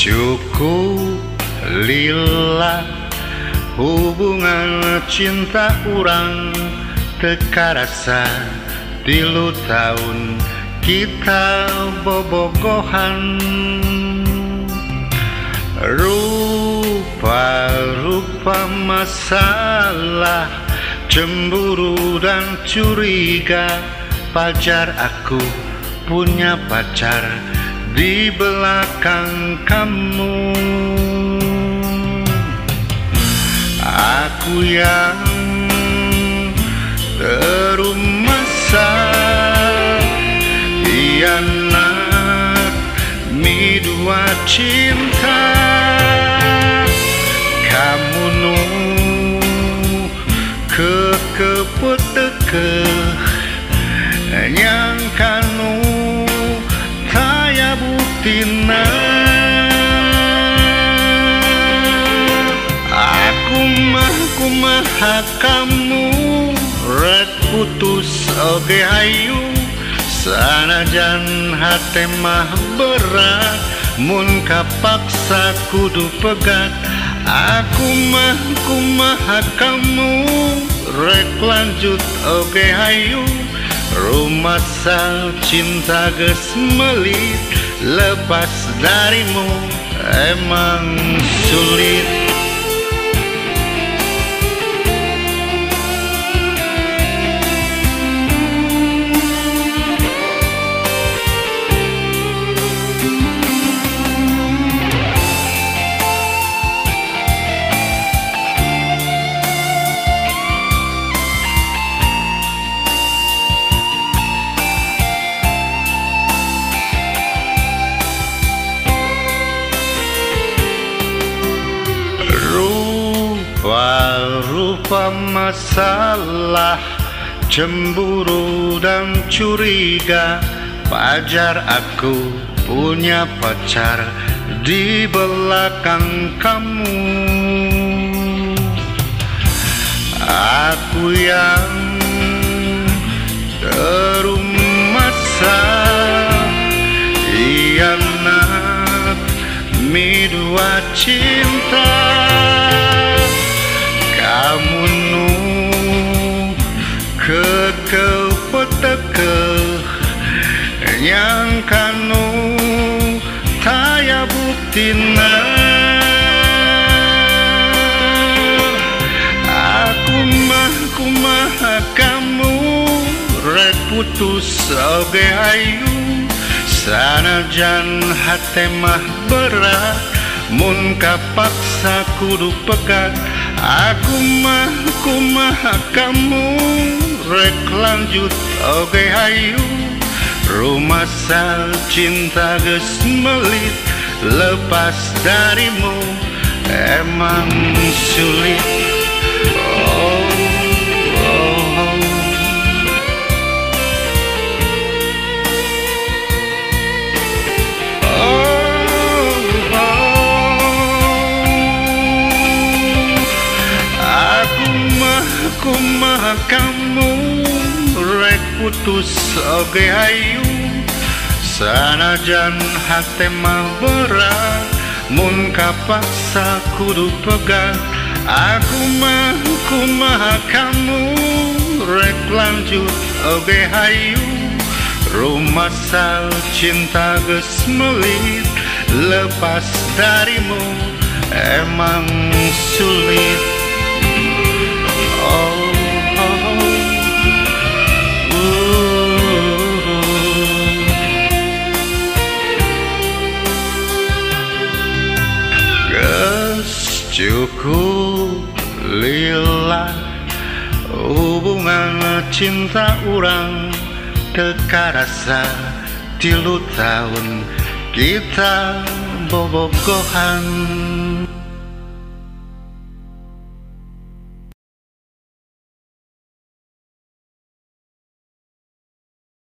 Cukup lila hubungan cinta urang teka rasa 3 tahun kita bobogohan. Rupa-rupa masalah, cemburu dan curiga. Pacar aku punya pacar di belakang kamu. Aku yang terumasa hianat dua cinta. Kamu nu kekepeteke yang kanu taya buktina. Aku mah kamu rek putus oge hayu. Sanajan hate mah berat, mun kapaksa kudu pegat. Aku mah kamu rek lanjut oge hayu. Rumasa cinta geus melit, lepas darimu emang sulit. Rupa masalah, cemburu dan curiga. Pacar aku punya pacar di belakang kamu. Aku yang terumasa hianat dua cinta. Kamu nu kekepeteke yang kanu taya buktina. Aku mah kamu rek putus oge hayu. Sanajan hate mah berat, mun kapaksa kudu pegat. Aku mah kamu rek lanjut oge hayu. Rumasa cinta geus melit, lepas darimu emang sulit. Aku mah kamu rek putus oge hayu. Sanajan hate mah berat, mun kapaksa kudu pegat. Aku mah kamu rek lanjut oge hayu. Rumasa cinta geus melit, lepas darimu emang sulit. Cukup lila hubungan cinta urang teka rasa 3 tahun kita bobogohan.